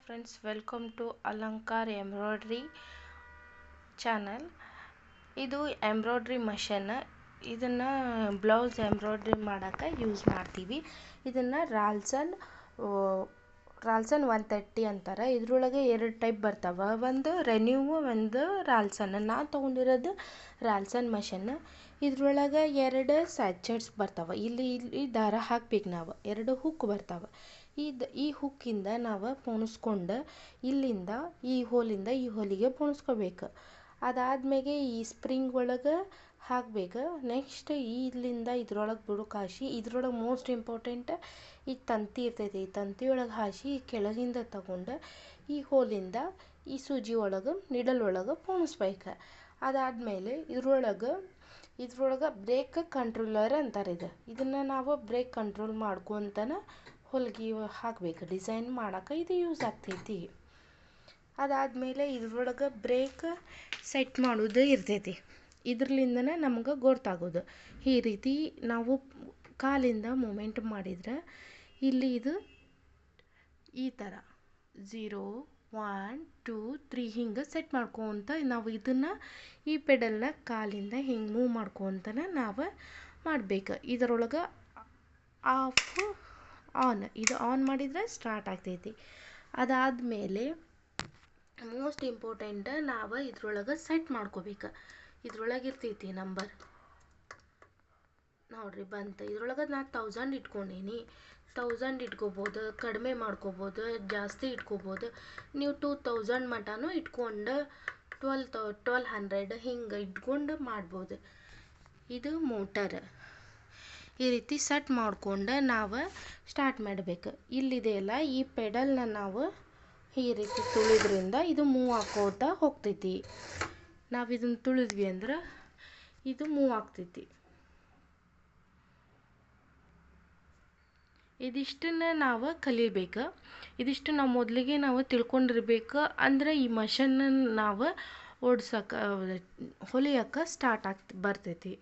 friends, welcome to Alankar Embroidery channel. ಇದು embroidery machine. ಇದನ್ನ blouse embroidery ಮಾಡಕ್ಕೆ use ಮಾಡ್ತೀವಿ. ಇದನ್ನ ರಾಲ್ಸನ್ 130 ಅಂತಾರೆ. ಇದ್ರೊಳಗೆ ಎರಡು ಟೈಪ್ ಬರ್ತಾವ, ಒಂದು ರೆನ್ಯೂ, ಒಂದು ರಾಲ್ಸನ್. ನಾನು ತೊಗೊಂಡಿರೋದು ರಾಲ್ಸನ್ ಮಷೀನ್. ಇದ್ರೊಳಗೆ ಎರಡು ಸ್ಯಾಚೆಟ್ಸ್ ಬರ್ತಾವ. ಇಲ್ಲಿ ದಾರ ಹಾಕ್ಬೇಕು. ನಾವು ಎರಡು ಹುಕ್ ಬರ್ತಾವ. ಈ ಹುಕ್ಕಿಂದ ನಾವು ಪೋಣಿಸ್ಕೊಂಡು ಇಲ್ಲಿಂದ ಈ ಹೋಲಿಂದ ಈ ಹೋಲಿಗೆ ಪೋಣಿಸ್ಕೋಬೇಕು. ಅದಾದ್ಮೇಲೆ ಈ ಸ್ಪ್ರಿಂಗ್ ಒಳಗೆ ಹಾಕ್ಬೇಕು. ನೆಕ್ಸ್ಟ್ ಇಲ್ಲಿಂದ ಇದ್ರೊಳಗೆ ಬುಡಕ್ಕೆ ಹಾಸಿ, ಇದ್ರೊಳಗೆ ಮೋಸ್ಟ್ ಇಂಪಾರ್ಟೆಂಟ್ ಈ ತಂತಿ ಇರ್ತೈತಿ. ಈ ತಂತಿ ಒಳಗೆ ಹಾಸಿ ಕೆಳಗಿಂದ ತಗೊಂಡು ಈ ಹೋಲಿಂದ ಈ ಸೂಜಿ ಒಳಗೆ ನಿಡಲ್ ಒಳಗೆ ಪೋಣಿಸ್ಬೇಕು. ಅದಾದಮೇಲೆ ಇದ್ರೊಳಗೆ ಬ್ರೇಕ್ ಕಂಟ್ರೋಲರ್ ಅಂತಾರೆ. ಇದನ್ನು ನಾವು ಬ್ರೇಕ್ ಕಂಟ್ರೋಲ್ ಮಾಡ್ಕೊತನ ಹೊಲಿಗೆ ಹಾಕಬೇಕು. ಡಿಸೈನ್ ಮಾಡೋಕೆ ಇದು ಯೂಸ್ ಆಗ್ತೈತಿ. ಅದಾದಮೇಲೆ ಇದ್ರೊಳಗೆ ಬ್ರೇಕ್ ಸೆಟ್ ಮಾಡೋದು ಇರ್ತೈತಿ. ಇದ್ರಲಿಂದನೇ ನಮ್ಗೆ ಗೊತ್ತಾಗೋದು. ಈ ರೀತಿ ನಾವು ಕಾಲಿಂದ ಮೂಮೆಂಟ್ ಮಾಡಿದ್ರೆ ಇಲ್ಲಿ ಇದು ಈ ಥರ 0 1 2 3 ಹಿಂಗೆ ಸೆಟ್ ಮಾಡ್ಕೊತ ನಾವು ಇದನ್ನು ಈ ಪೆಡಲ್ನ ಕಾಲಿಂದ ಹಿಂಗೆ ಮೂವ್ ಮಾಡ್ಕೊತನ ನಾವು ಮಾಡಬೇಕು. ಇದರೊಳಗೆ ಆಫ್ ಆನ್, ಇದು ಆನ್ ಮಾಡಿದರೆ ಸ್ಟಾರ್ಟ್ ಆಗ್ತೈತಿ. ಅದಾದಮೇಲೆ ಮೋಸ್ಟ್ ಇಂಪಾರ್ಟೆಂಟ್ ನಾವು ಇದ್ರೊಳಗೆ ಸೆಟ್ ಮಾಡ್ಕೋಬೇಕು. ಇದ್ರೊಳಗೆ ಇರ್ತೈತಿ ನಂಬರ್ ನೋಡ್ರಿ, ಬಂತು. ಇದ್ರೊಳಗೆ ನಾನು 1000 ಇಟ್ಕೊಂಡೀನಿ. 1000 ಇಟ್ಕೋಬೋದು, ಕಡಿಮೆ ಮಾಡ್ಕೋಬೋದು, ಜಾಸ್ತಿ ಇಟ್ಕೋಬೋದು. ನೀವು 2000 ಮಟನೂ ಇಟ್ಕೊಂಡು 1200 ಹಿಂಗೆ ಇಟ್ಕೊಂಡು ಮಾಡ್ಬೋದು. ಇದು ಮೋಟರ್. ಈ ರೀತಿ ಸೆಟ್ ಮಾಡ್ಕೊಂಡು ನಾವು ಸ್ಟಾರ್ಟ್ ಮಾಡಬೇಕು. ಇಲ್ಲಿದೆಯಲ್ಲ, ಈ ಪೆಡಲ್ನ ನಾವು ಈ ರೀತಿ ತುಳಿದ್ರಿಂದ ಇದು ಮೂವ್ ಹಾಕೋತಾ ಹೋಗ್ತೈತಿ. ನಾವು ಇದನ್ನು ತುಳಿದ್ವಿ ಅಂದ್ರೆ ಇದು ಮೂವ್ ಆಗ್ತೈತಿ. ಇದಿಷ್ಟನ್ನು ನಾವು ಕಲಿಬೇಕು. ಇದಿಷ್ಟು ನಾವು ಮೊದಲಿಗೆ ನಾವು ತಿಳ್ಕೊಂಡಿರ್ಬೇಕು. ಅಂದ್ರೆ ಈ ಮಷೀನ್ ನಾವು ಹೊಲಿಯೋಕೆ ಸ್ಟಾರ್ಟ್ ಬರ್ತೈತಿ.